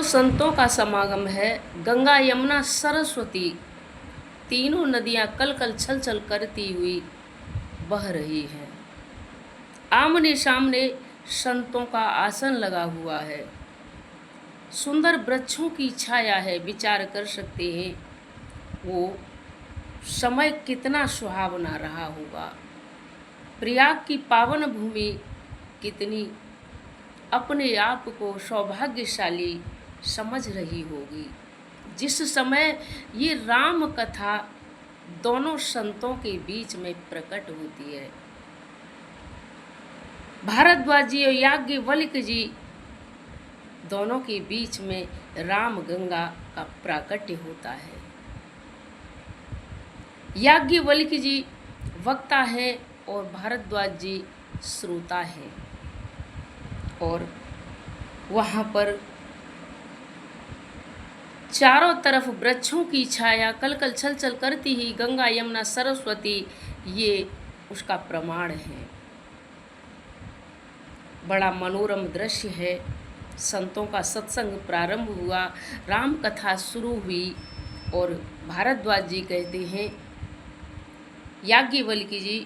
संतों का समागम है। गंगा यमुना सरस्वती तीनों नदियां कल कल छल छल करती हुई बह रही हैं। आमने सामने संतों का आसन लगा हुआ है। सुंदर वृक्षों की छाया है। विचार कर सकते हैं वो समय कितना सुहावना रहा होगा। प्रयाग की पावन भूमि कितनी अपने आप को सौभाग्यशाली समझ रही होगी जिस समय ये राम कथा दोनों संतों के बीच में प्रकट होती है। भारद्वाज जी और याज्ञवल्क्य जी दोनों के बीच में राम गंगा का प्राकट्य होता है। याज्ञवल्क्य जी वक्ता है और भारद्वाज जी श्रोता है। और वहाँ पर चारों तरफ वृक्षों की छाया कल कल छल छल करती ही गंगा यमुना सरस्वती ये उसका प्रमाण है। बड़ा मनोरम दृश्य है। संतों का सत्संग प्रारंभ हुआ, राम कथा शुरू हुई और भारद्वाज जी कहते हैं, याज्ञवल्क्य जी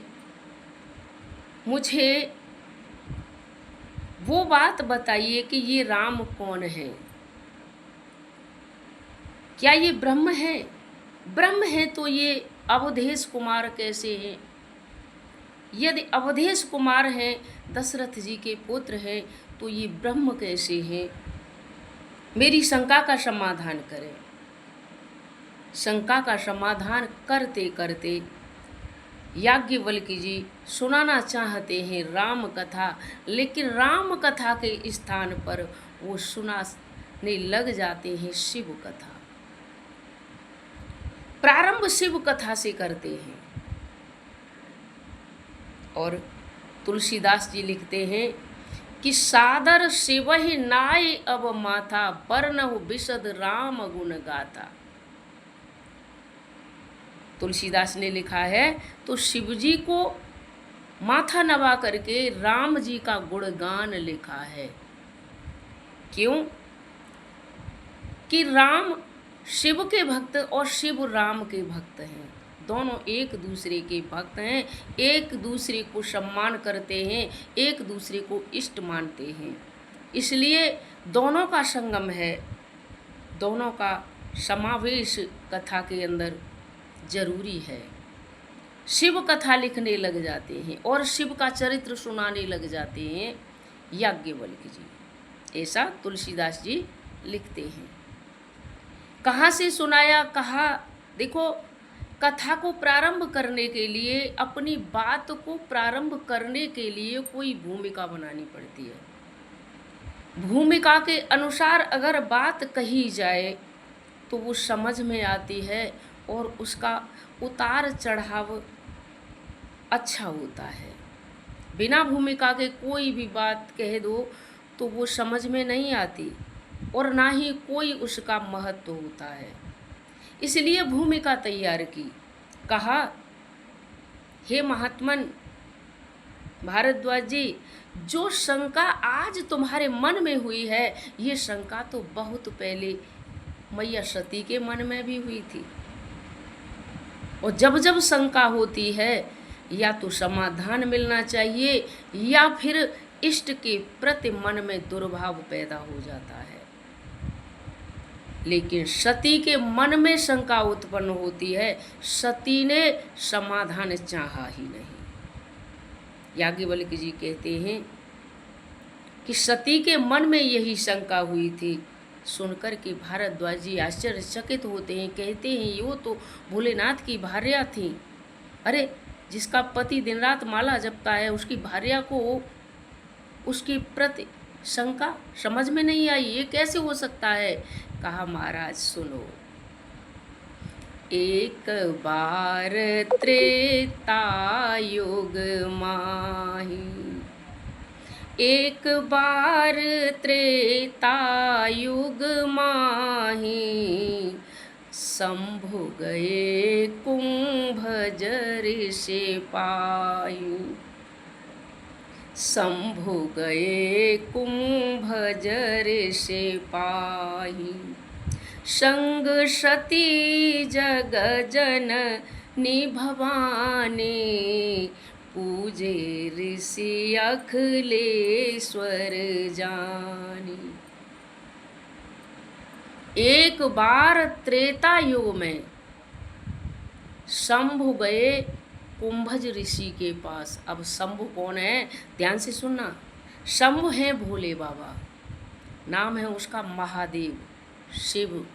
मुझे वो बात बताइए कि ये राम कौन है। क्या ये ब्रह्म है? ब्रह्म है तो ये अवधेश कुमार कैसे हैं? यदि अवधेश कुमार हैं, दशरथ जी के पुत्र हैं, तो ये ब्रह्म कैसे हैं? मेरी शंका का समाधान करें। शंका का समाधान करते करते याज्ञवल्क्य जी सुनाना चाहते हैं राम कथा, लेकिन राम कथा के स्थान पर वो सुनाने लग जाते हैं शिव कथा। प्रारंभ शिव कथा से करते हैं और तुलसीदास जी लिखते हैं कि सादर शिवहि नाय अब माथा बरनहु बिशद राम गुण गाथा। तुलसीदास ने लिखा है तो शिव जी को माथा नवा करके राम जी का गुणगान लिखा है। क्यों? कि राम शिव के भक्त और शिव राम के भक्त हैं। दोनों एक दूसरे के भक्त हैं, एक दूसरे को सम्मान करते हैं, एक दूसरे को इष्ट मानते हैं। इसलिए दोनों का संगम है, दोनों का समावेश कथा के अंदर जरूरी है। शिव कथा लिखने लग जाते हैं और शिव का चरित्र सुनाने लग जाते हैं याज्ञवल्क्य जी। ऐसा तुलसीदास जी लिखते हैं। कहाँ से सुनाया? कहा देखो, कथा को प्रारंभ करने के लिए, अपनी बात को प्रारंभ करने के लिए कोई भूमिका बनानी पड़ती है। भूमिका के अनुसार अगर बात कही जाए तो वो समझ में आती है और उसका उतार चढ़ाव अच्छा होता है। बिना भूमिका के कोई भी बात कह दो तो वो समझ में नहीं आती और ना ही कोई उसका महत्व होता है। इसलिए भूमिका तैयार की। कहा, हे महात्मन भारद्वाज जी, जो शंका आज तुम्हारे मन में हुई है, ये शंका तो बहुत पहले मैया सती के मन में भी हुई थी। और जब जब शंका होती है, या तो समाधान मिलना चाहिए या फिर इष्ट के प्रति मन में दुर्भाव पैदा हो जाता है। लेकिन सती के मन में शंका उत्पन्न होती है, सती ने समाधान चाहा ही नहीं। याज्ञवल्क्य जी कहते हैं कि सती के मन में यही शंका हुई थी। सुनकर के भारद्वाज जी आश्चर्यचकित होते हैं। कहते हैं, यो तो भोलेनाथ की भार्या थी। अरे, जिसका पति दिन रात माला जपता है, उसकी भार्या को उसके प्रति शंका समझ में नहीं आई, ये कैसे हो सकता है? कहा, महाराज सुनो, एक बार त्रेता युग माही, एक बार त्रेता युग माही, शंभु गए कुंभ जर से पायु। शंभु गए कुंभजर से पाही, संग सती जग जननी भवानी, पूजे ऋषि अखिलेश्वर जानी। एक बार त्रेता युग में शंभु गए कुंभज ऋषि के पास। अब शंभु कौन है, ध्यान से सुनना। शंभु है भोले बाबा, नाम है उसका महादेव, शिव,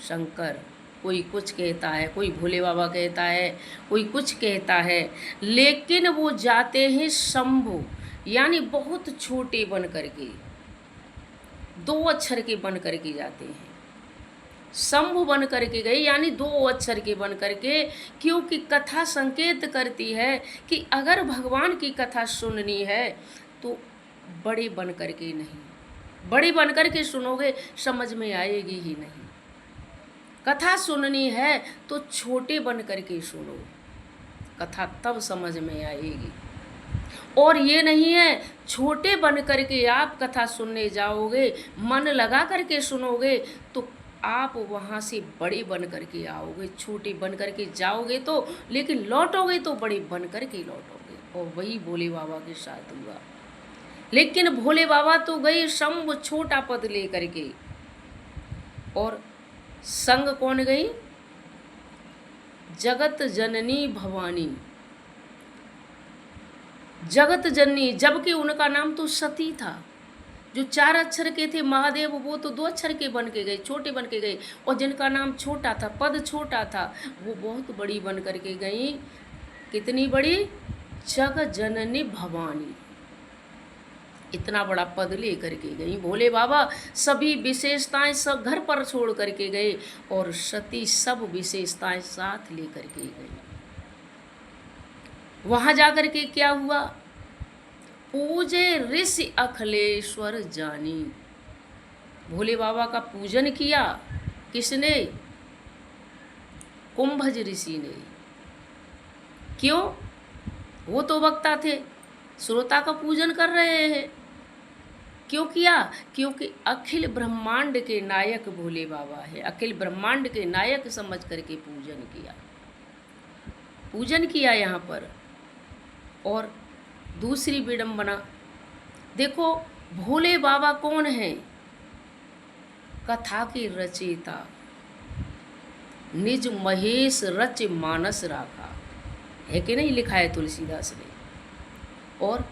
शंकर। कोई कुछ कहता है, कोई भोले बाबा कहता है, कोई कुछ कहता है, लेकिन वो जाते हैं शंभु, यानी बहुत छोटे बन करके, 2 अक्षर के बन करके जाते हैं। शंभु बन करके गए, यानी 2 अक्षर के बन करके, क्योंकि कथा संकेत करती है कि अगर भगवान की कथा सुननी है तो बड़े बन करके नहीं, बड़े बन करके सुनोगे समझ में आएगी ही नहीं। कथा सुननी है तो छोटे बन करके सुनो, कथा तब समझ में आएगी। और ये नहीं है छोटे बन करके आप कथा सुनने जाओगे, मन लगा करके सुनोगे तो आप वहाँ से बड़े बन करके आओगे। छोटे बन करके जाओगे तो, लेकिन लौटोगे तो बड़े बन करके लौटोगे। और वही भोले बाबा के साथ हुआ। लेकिन भोले बाबा तो गए शंभु छोटा पद ले करके, और संग कौन गई, जगत जननी भवानी, जगत जननी, जबकि उनका नाम तो सती था। जो 4 अक्षर के थे महादेव, वो तो 2 अक्षर के बन के गए, छोटे बन के गए। और जिनका नाम छोटा था, पद छोटा था, वो बहुत बड़ी बन करके गई। कितनी बड़ी, जगत जननी भवानी, इतना बड़ा पद ले करके गई। भोले बाबा सभी विशेषताएं सब घर पर छोड़ करके गए, और सती सब विशेषताएं साथ ले करके गई। वहां जाकर के क्या हुआ, पूजे ऋषि अखिलेश्वर जानी। भोले बाबा का पूजन किया, किसने, कुंभज ऋषि ने। क्यों, वो तो वक्ता थे, श्रोता का पूजन कर रहे हैं। क्यों किया, क्योंकि अखिल ब्रह्मांड के नायक भोले बाबा है, अखिल ब्रह्मांड के नायक समझ करके पूजन किया, पूजन किया यहाँ पर। और दूसरी विडंबना देखो, भोले बाबा कौन है, कथा के रचयिता, निज महेश रच मानस राखा, है कि नहीं, लिखा है तुलसीदास ने। और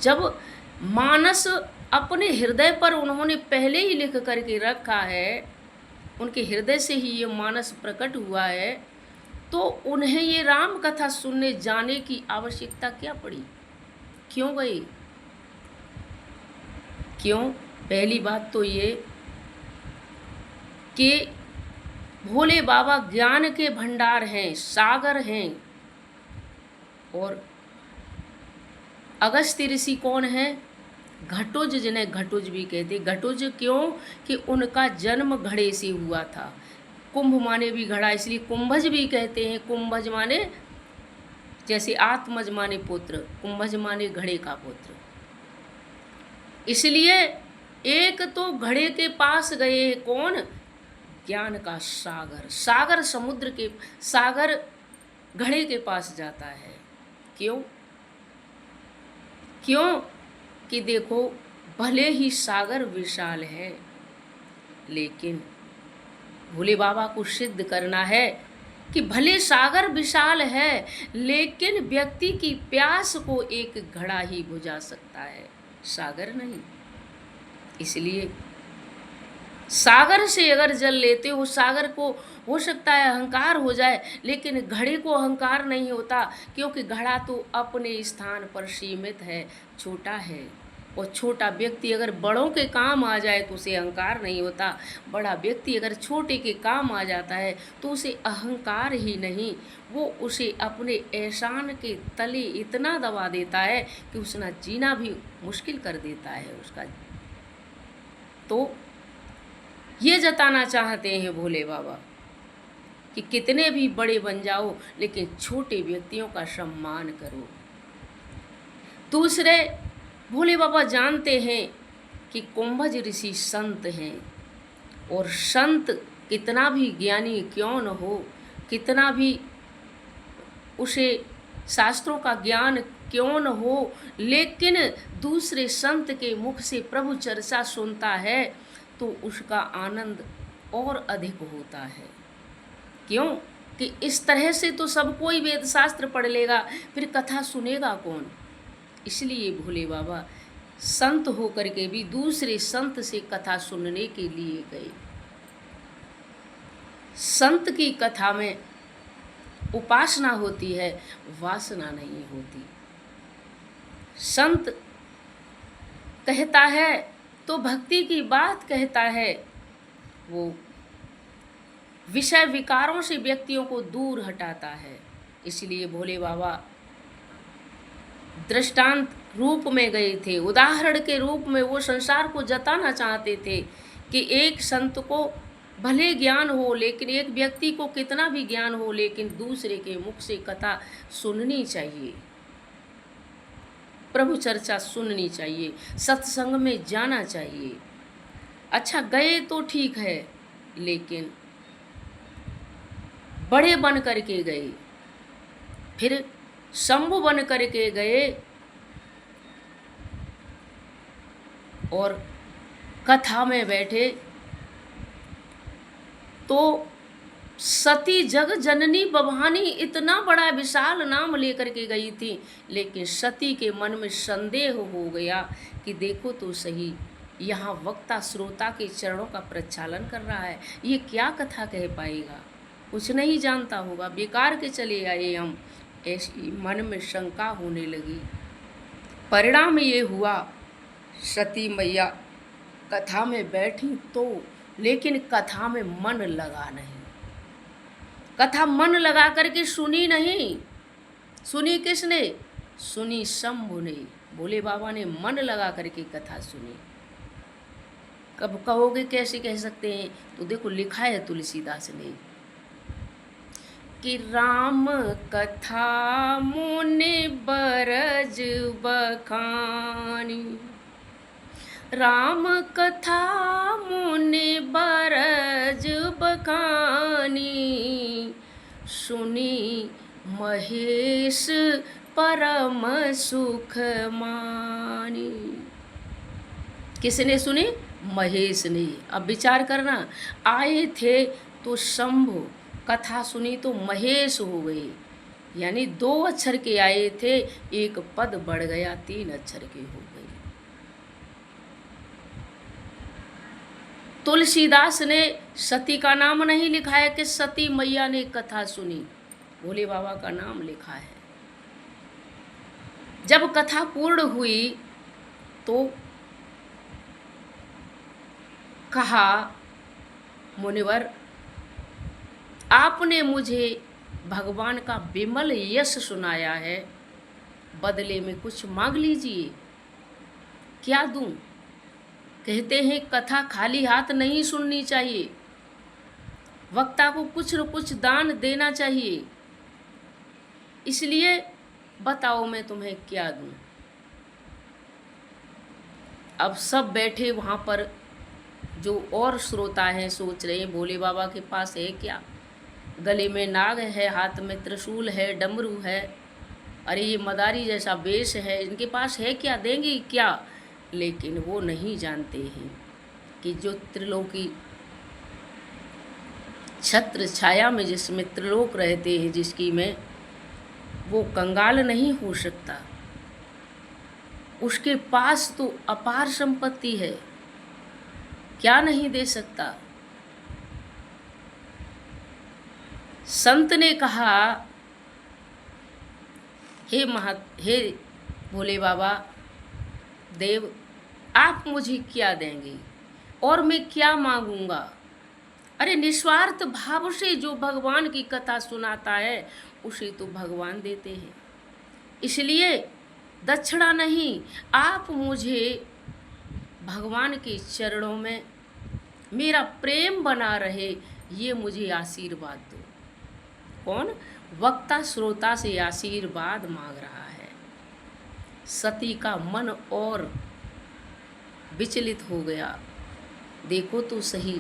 जब मानस अपने हृदय पर उन्होंने पहले ही लिख करके रखा है, उनके हृदय से ही ये मानस प्रकट हुआ है, तो उन्हें ये राम कथा सुनने जाने की आवश्यकता क्या पड़ी, क्यों गई, क्यों। पहली बात तो ये कि भोले बाबा ज्ञान के भंडार हैं, सागर हैं। और अगस्त्य ऋषि कौन है, घटोज, जिन्हें घटोज भी कहते। घटोज क्यों, कि उनका जन्म घड़े से हुआ था। कुंभ माने भी घड़ा, इसलिए कुंभज भी कहते हैं। कुंभज माने जैसे आत्मज माने पुत्र, कुंभज माने घड़े का पुत्र। इसलिए एक तो घड़े के पास गए, कौन, ज्ञान का सागर, सागर समुद्र के, सागर घड़े के पास जाता है। क्यों, क्यों कि देखो, भले ही सागर विशाल है, लेकिन भोले बाबा को सिद्ध करना है कि भले सागर विशाल है, लेकिन व्यक्ति की प्यास को एक घड़ा ही बुझा सकता है, सागर नहीं। इसलिए सागर से अगर जल लेते हो, सागर को हो सकता है अहंकार हो जाए, लेकिन घड़े को अहंकार नहीं होता, क्योंकि घड़ा तो अपने स्थान पर सीमित है, छोटा है। और छोटा व्यक्ति अगर बड़ों के काम आ जाए तो उसे अहंकार नहीं होता, बड़ा व्यक्ति अगर छोटे के काम आ जाता है तो उसे अहंकार ही नहीं, वो उसे अपने एहसान के तले इतना दबा देता है कि उसका जीना भी मुश्किल कर देता है उसका। तो ये जताना चाहते हैं भोले बाबा कि कितने भी बड़े बन जाओ, लेकिन छोटे व्यक्तियों का सम्मान करो। दूसरे, भोले बाबा जानते हैं कि कुंभज ऋषि संत हैं, और संत कितना भी ज्ञानी क्यों न हो, कितना भी उसे शास्त्रों का ज्ञान क्यों न हो, लेकिन दूसरे संत के मुख से प्रभु चर्चा सुनता है तो उसका आनंद और अधिक होता है। क्यों कि इस तरह से तो सब कोई वेद शास्त्र पढ़ लेगा, फिर कथा सुनेगा कौन। इसलिए भोले बाबा संत होकर के भी दूसरे संत से कथा सुनने के लिए गए। संत की कथा में उपासना होती है, वासना नहीं होती। संत कहता है तो भक्ति की बात कहता है, वो विषय विकारों से व्यक्तियों को दूर हटाता है। इसलिए भोले बाबा दृष्टांत रूप में गए थे, उदाहरण के रूप में वो संसार को जताना चाहते थे कि एक संत को भले ज्ञान हो, लेकिन एक व्यक्ति को कितना भी ज्ञान हो, लेकिन दूसरे के मुख से कथा सुननी चाहिए, प्रभु चर्चा सुननी चाहिए, सत्संग में जाना चाहिए। अच्छा, गए तो ठीक है, लेकिन बड़े बन करके गए, फिर शंभु बन करके गए और कथा में बैठे तो सती जग जननी बभानी इतना बड़ा विशाल नाम लेकर के गई थी, लेकिन सती के मन में संदेह हो गया कि देखो तो सही, यहाँ वक्ता श्रोता के चरणों का प्रक्षालन कर रहा है, ये क्या कथा कह पाएगा, कुछ नहीं जानता होगा, बेकार के चले आए हम। ऐसी मन में शंका होने लगी। परिणाम ये हुआ, सती मैया कथा में बैठी तो, लेकिन कथा में मन लगा नहीं। कथा मन लगा करके सुनी नहीं। सुनी किसने? सुनी शंभु ने। भोले बाबा ने मन लगा करके कथा सुनी। कब कहोगे कैसे कह सकते हैं, तो देखो लिखा है तुलसीदास ने कि राम कथा मुनि बरज बखानी, राम कथा मुनि बरज बखानी, सुनी महेश परम सुख मानी। किसने सुनी? महेश ने। अब विचार करना, आए थे तो शंभु, कथा सुनी तो महेश हो गए, यानी 2 अक्षर के आए थे, एक पद बढ़ गया, 3 अक्षर के हो गए। तुलसीदास ने सती का नाम नहीं लिखा है कि सती मैया ने कथा सुनी, भोले बाबा का नाम लिखा है। जब कथा पूर्ण हुई तो कहा, मुनिवर आपने मुझे भगवान का विमल यश सुनाया है, बदले में कुछ मांग लीजिए, क्या दूं? कहते हैं कथा खाली हाथ नहीं सुननी चाहिए, वक्ता को कुछ न कुछ दान देना चाहिए। इसलिए बताओ मैं तुम्हें क्या दूं? अब सब बैठे वहाँ पर जो और श्रोता हैं सोच रहे हैं भोले बाबा के पास है क्या? गले में नाग है, हाथ में त्रिशूल है, डमरू है, अरे ये मदारी जैसा वेश है, इनके पास है क्या, देंगे क्या? लेकिन वो नहीं जानते हैं कि जो त्रिलोकी छत्र छाया में जिसमें त्रिलोक रहते हैं, जिसकी में वो कंगाल नहीं हो सकता, उसके पास तो अपार संपत्ति है, क्या नहीं दे सकता। संत ने कहा, हे भोले बाबा देव, आप मुझे क्या देंगे और मैं क्या मांगूंगा? अरे निस्वार्थ भाव से जो भगवान की कथा सुनाता है उसे तो भगवान देते हैं, इसलिए दक्षिणा नहीं, आप मुझे भगवान के चरणों में मेरा प्रेम बना रहे, ये मुझे आशीर्वाद दो। कौन? वक्ता श्रोता से आशीर्वाद मांग रहा है। सती का मन और विचलित हो गया। देखो तो सही,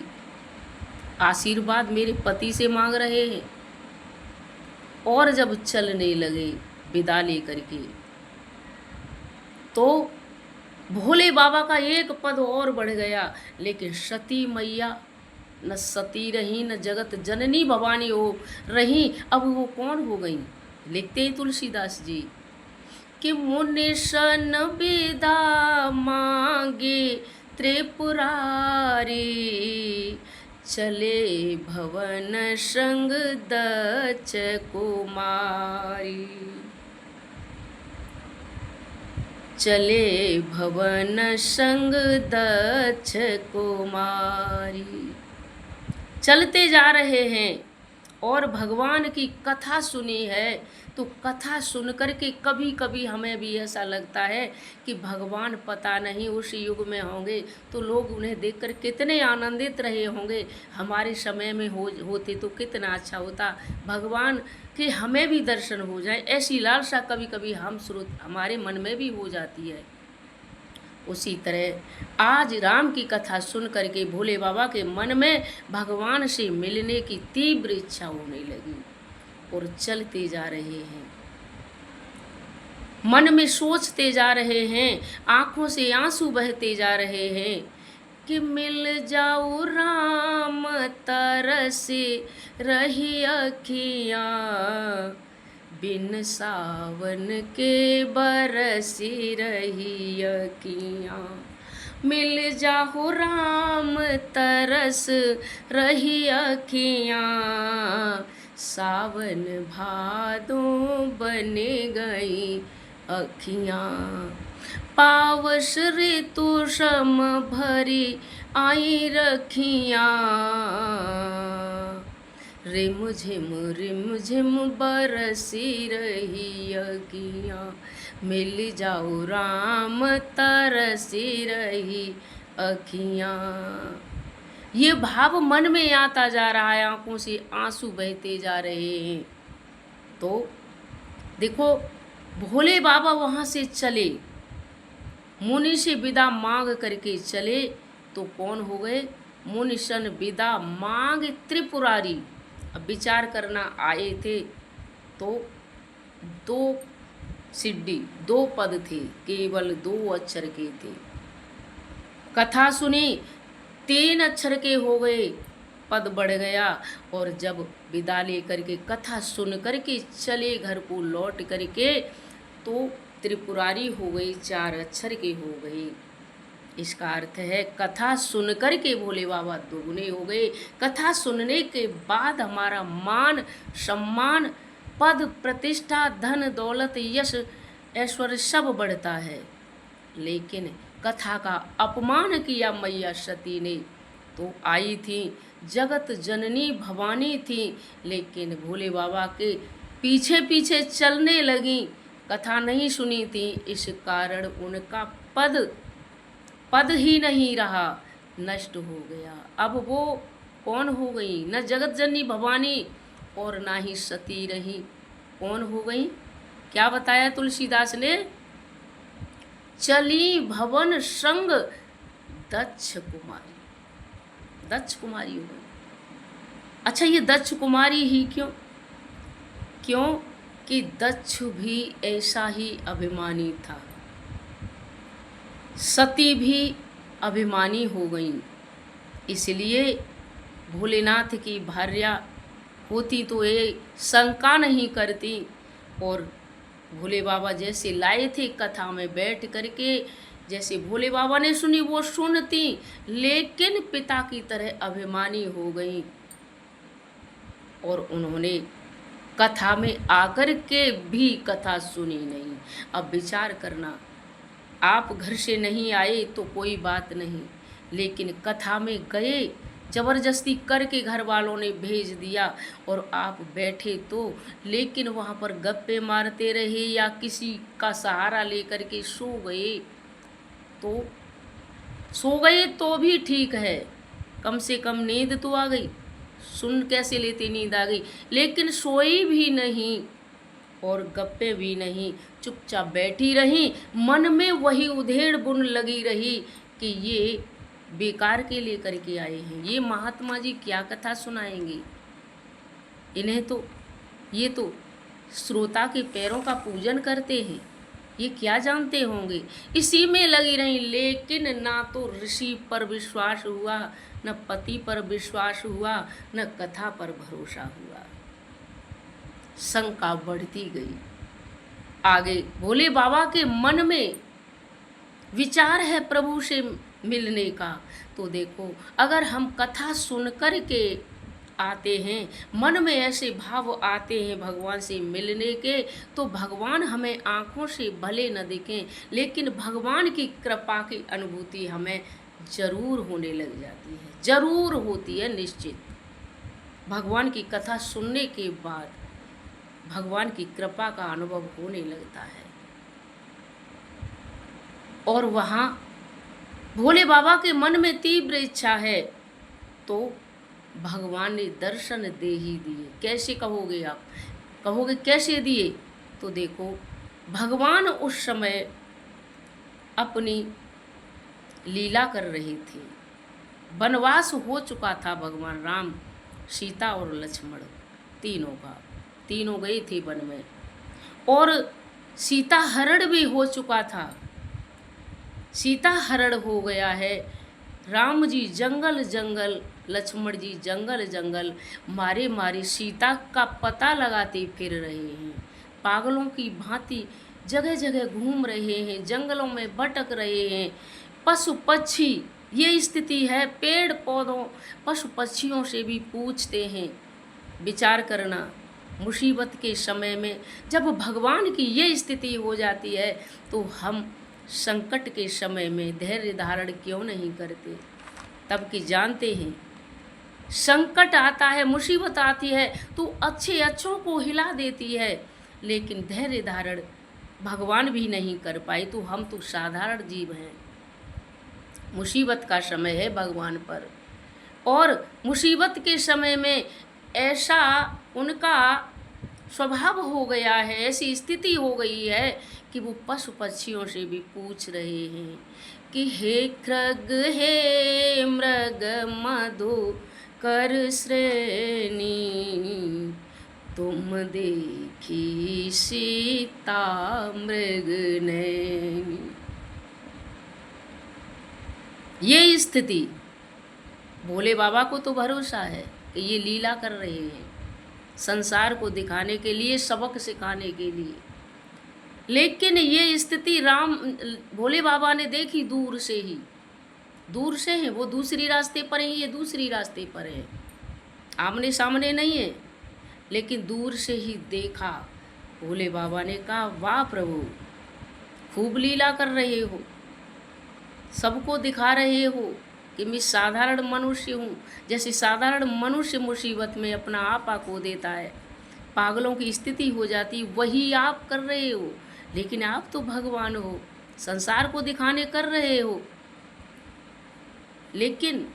आशीर्वाद मेरे पति से मांग रहे हैं और जब चलने लगे विदा लेकर के, तो भोले बाबा का एक पद और बढ़ गया। लेकिन सती मैया न सती रही, न जगत जननी भवानी हो रही, अब वो कौन हो गई? लिखते हैं तुलसीदास जी कि मुनिशन विदा मांगे त्रिपुरारी, चले भवन संग दच कुमारी, चले भवन संग दक्ष कुमारी। चलते जा रहे हैं और भगवान की कथा सुनी है, तो कथा सुन कर के कभी कभी हमें भी ऐसा लगता है कि भगवान पता नहीं उस युग में होंगे तो लोग उन्हें देखकर कितने आनंदित रहे होंगे। हमारे समय में होते तो कितना अच्छा होता, भगवान के हमें भी दर्शन हो जाए, ऐसी लालसा कभी कभी हमारे मन में भी हो जाती है। उसी तरह आज राम की कथा सुन करके भोले बाबा के मन में भगवान से मिलने की तीव्र इच्छा होने लगी और चलते जा रहे हैं, मन में सोचते जा रहे हैं, आंखों से आंसू बहते जा रहे हैं कि मिल जाऊं राम तरसे रही अखियाँ, बिन सावन के बरसी रही अखियाँ। मिल जाओ राम तरस रही अखियाँ, सावन भादों बने गई अखियाँ। पावस ऋतु सम भरी आई रखियाँ, रिम झिम बरसी रही अखियाँ। मिल जाओ राम तरसी रही अखियाँ। ये भाव मन में आता जा रहा है, आंखों से आंसू बहते जा रहे हैं। तो देखो भोले बाबा वहाँ से चले, मुनि से विदा मांग करके चले, तो कौन हो गए? मुनिशन विदा मांग त्रिपुरारी। अब विचार करना आए थे तो दो सिद्धि, दो पद थे, केवल 2 अक्षर के थे। कथा सुनी, 3 अक्षर के हो गए, पद बढ़ गया। और जब विदा लेकर के कथा सुन करके चले घर को लौट करके, तो त्रिपुरारी हो गई, 4 अक्षर के हो गए। इसका अर्थ है कथा सुन कर के भोले बाबा दोगुने हो गए। कथा सुनने के बाद हमारा मान सम्मान, पद प्रतिष्ठा, धन दौलत, यश ऐश्वर्य सब बढ़ता है। लेकिन कथा का अपमान किया मैया सती ने, तो आई थी जगत जननी भवानी थी, लेकिन भोले बाबा के पीछे पीछे चलने लगी, कथा नहीं सुनी थी। इस कारण उनका पद ही नहीं रहा, नष्ट हो गया। अब वो कौन हो गई? न जगत जननी भवानी और ना ही सती रही, कौन हो गई? क्या बताया तुलसीदास ने? चली भवन संग दक्ष कुमारी, दक्ष कुमारी हो गई। अच्छा, ये दक्ष कुमारी ही क्यों? क्यों कि दक्ष भी ऐसा ही अभिमानी था, सती भी अभिमानी हो गई। इसलिए भोलेनाथ की भार्या होती तो ये शंका नहीं करती, और भोले बाबा जैसे लाए थे कथा में बैठ करके, जैसे भोले बाबा ने सुनी वो सुनती, लेकिन पिता की तरह अभिमानी हो गई और उन्होंने कथा में आकर के भी कथा सुनी नहीं। अब विचार करना, आप घर से नहीं आए तो कोई बात नहीं, लेकिन कथा में गए, ज़बरदस्ती करके घर वालों ने भेज दिया और आप बैठे तो, लेकिन वहाँ पर गप्पे मारते रहे या किसी का सहारा लेकर के सो गए तो भी ठीक है, कम से कम नींद तो आ गई। सुन कैसे लेते नींद आ गई, लेकिन सोई भी नहीं और गप्पे भी नहीं, चुपचाप बैठी रही, मन में वही उधेड़ बुन लगी रही कि ये बेकार के लिए करके आए हैं, ये महात्मा जी क्या कथा सुनाएंगे, इन्हें तो ये तो श्रोता के पैरों का पूजन करते हैं, ये क्या जानते होंगे। इसी में लगी रही, लेकिन ना तो ऋषि पर विश्वास हुआ, न पति पर विश्वास हुआ, न कथा पर भरोसा हुआ। शंका बढ़ती गई। आगे भोले बाबा के मन में विचार है प्रभु से मिलने का, तो देखो अगर हम कथा सुन कर के आते हैं, मन में ऐसे भाव आते हैं भगवान से मिलने के, तो भगवान हमें आँखों से भले न दिखें, लेकिन भगवान की कृपा की अनुभूति हमें जरूर होने लग जाती है, जरूर होती है निश्चित। भगवान की कथा सुनने के बाद भगवान की कृपा का अनुभव होने लगता है। और वहाँ भोले बाबा के मन में तीव्र इच्छा है, तो भगवान ने दर्शन दे ही दिए। कैसे कहोगे आप, कहोगे कैसे दिए, तो देखो भगवान उस समय अपनी लीला कर रहे थे, वनवास हो चुका था भगवान राम, सीता और लक्ष्मण तीनों गए थे वन में, और सीता हरण भी हो चुका था। सीता हरण हो गया है, राम जी जंगल जंगल, लक्ष्मण जी जंगल जंगल मारे मारे सीता का पता लगाते फिर रहे हैं, पागलों की भांति जगह जगह घूम रहे हैं, जंगलों में भटक रहे हैं। पशु पक्षी, ये स्थिति है, पेड़ पौधों पशु पक्षियों से भी पूछते हैं। विचार करना, मुसीबत के समय में जब भगवान की ये स्थिति हो जाती है, तो हम संकट के समय में धैर्य धारण क्यों नहीं करते। तब कि जानते हैं संकट आता है, मुसीबत आती है तो अच्छों को हिला देती है, लेकिन धैर्य धारण भगवान भी नहीं कर पाए, तो हम तो साधारण जीव हैं। मुसीबत का समय है भगवान पर, और मुसीबत के समय में ऐसा उनका स्वभाव हो गया है, ऐसी स्थिति हो गई है कि वो पशु पक्षियों से भी पूछ रहे हैं कि हे खृग हे मृग मधु कर श्रेणी, तुम देखी सीता मृग नैनी। ये स्थिति भोले बाबा को तो भरोसा है कि ये लीला कर रहे हैं, संसार को दिखाने के लिए, सबक सिखाने के लिए, लेकिन ये स्थिति भोले बाबा ने देखी दूर से ही, दूर से है, वो दूसरी रास्ते पर है, ये दूसरी रास्ते पर है, आमने सामने नहीं है, लेकिन दूर से ही देखा। भोले बाबा ने कहा वाह प्रभु, खूब लीला कर रहे हो, सबको दिखा रहे हो कि मैं साधारण मनुष्य हूँ। जैसे साधारण मनुष्य मुसीबत में अपना आपा खो देता है, पागलों की स्थिति हो जाती, वही आप कर रहे हो, लेकिन आप तो भगवान हो, संसार को दिखाने कर रहे हो। लेकिन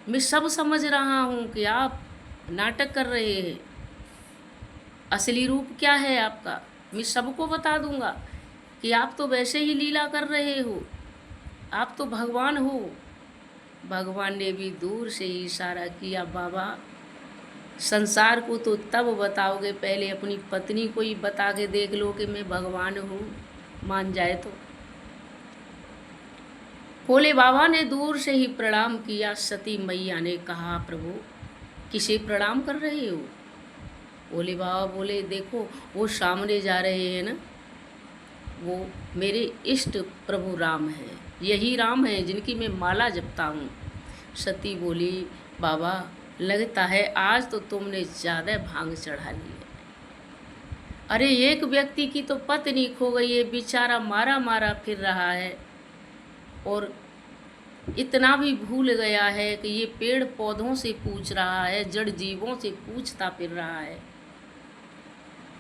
मैं सब समझ रहा हूँ कि आप नाटक कर रहे हैं, असली रूप क्या है आपका मैं सबको बता दूंगा कि आप तो वैसे ही लीला कर रहे हो, आप तो भगवान हो। भगवान ने भी दूर से ही इशारा किया, बाबा संसार को तो तब बताओगे, पहले अपनी पत्नी को ही बता के देख लो कि मैं भगवान हूँ, मान जाए तो। भोले बाबा ने दूर से ही प्रणाम किया। सती मैया ने कहा प्रभु किसे प्रणाम कर रहे हो। भोले बाबा बोले देखो वो सामने जा रहे हैं ना, वो मेरे इष्ट प्रभु राम है, यही राम है जिनकी मैं माला जपता हूँ। सती बोली बाबा लगता है आज तो तुमने ज़्यादा भांग चढ़ा ली है। अरे एक व्यक्ति की तो पत्नी खो गई है, बेचारा मारा मारा फिर रहा है, और इतना भी भूल गया है कि ये पेड़ पौधों से पूछ रहा है, जड़ जीवों से पूछता फिर रहा है।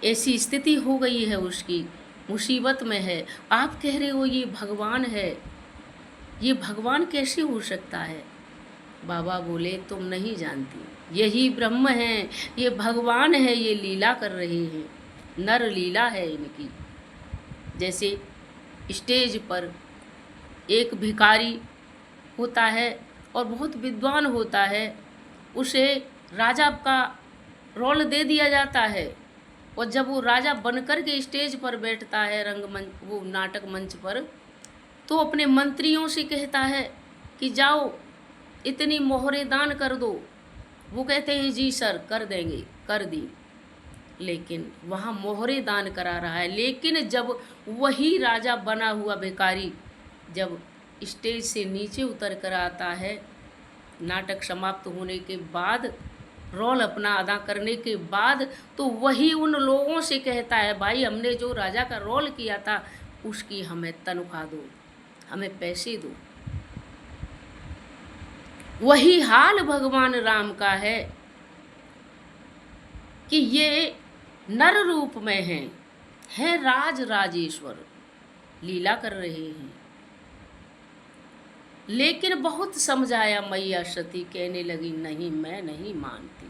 ऐसी स्थिति हो गई है उसकी, मुसीबत में है। आप कह रहे हो ये भगवान है, ये भगवान कैसे हो सकता है। बाबा बोले तुम नहीं जानती, यही ब्रह्म हैं, ये भगवान है, ये लीला कर रहे हैं। नर लीला है इनकी। जैसे स्टेज पर एक भिखारी होता है और बहुत विद्वान होता है, उसे राजा का रोल दे दिया जाता है, और जब वो राजा बनकर के स्टेज पर बैठता है, रंगमंच, वो नाटक मंच पर, तो अपने मंत्रियों से कहता है कि जाओ इतनी मोहरें दान कर दो। वो कहते हैं जी सर कर देंगे, कर दी। लेकिन वहाँ मोहरें दान करा रहा है, लेकिन जब वही राजा बना हुआ भिखारी जब स्टेज से नीचे उतर कर आता है, नाटक समाप्त होने के बाद, रोल अपना अदा करने के बाद, तो वही उन लोगों से कहता है भाई हमने जो राजा का रोल किया था उसकी हमें तनख्वाह दो, हमें पैसे दो। वही हाल भगवान राम का है कि ये नर रूप में हैं राज राजेश्वर, लीला कर रहे हैं। लेकिन बहुत समझाया मैया सती, कहने लगी नहीं मैं नहीं मानती।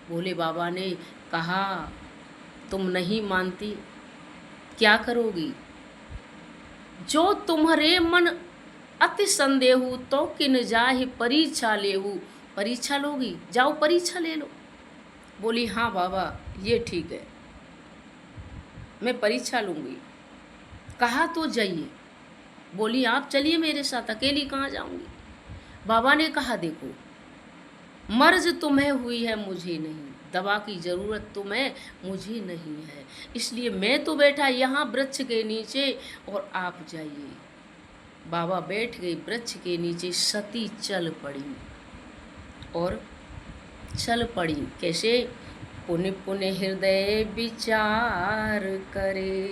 भोले बाबा ने कहा तुम नहीं मानती, क्या करोगी? जो तुम्हारे मन अति संदेहु तो किन जाहि परीक्षा लेहु। परीक्षा लोगी? जाओ परीक्षा ले लो। बोली हाँ बाबा ये ठीक है, मैं परीक्षा लूँगी। कहा तो जाइए। बोली आप चलिए मेरे साथ, अकेली कहाँ जाऊँगी। बाबा ने कहा देखो मर्ज तुम्हें हुई है मुझे नहीं, दवा की ज़रूरत तुम्हें मुझे नहीं है, इसलिए मैं तो बैठा यहाँ वृक्ष के नीचे और आप जाइए। बाबा बैठ गए वृक्ष के नीचे, सती चल पड़ी और चल पड़ी। कैसे? पुनि पुनि हृदय विचार करे।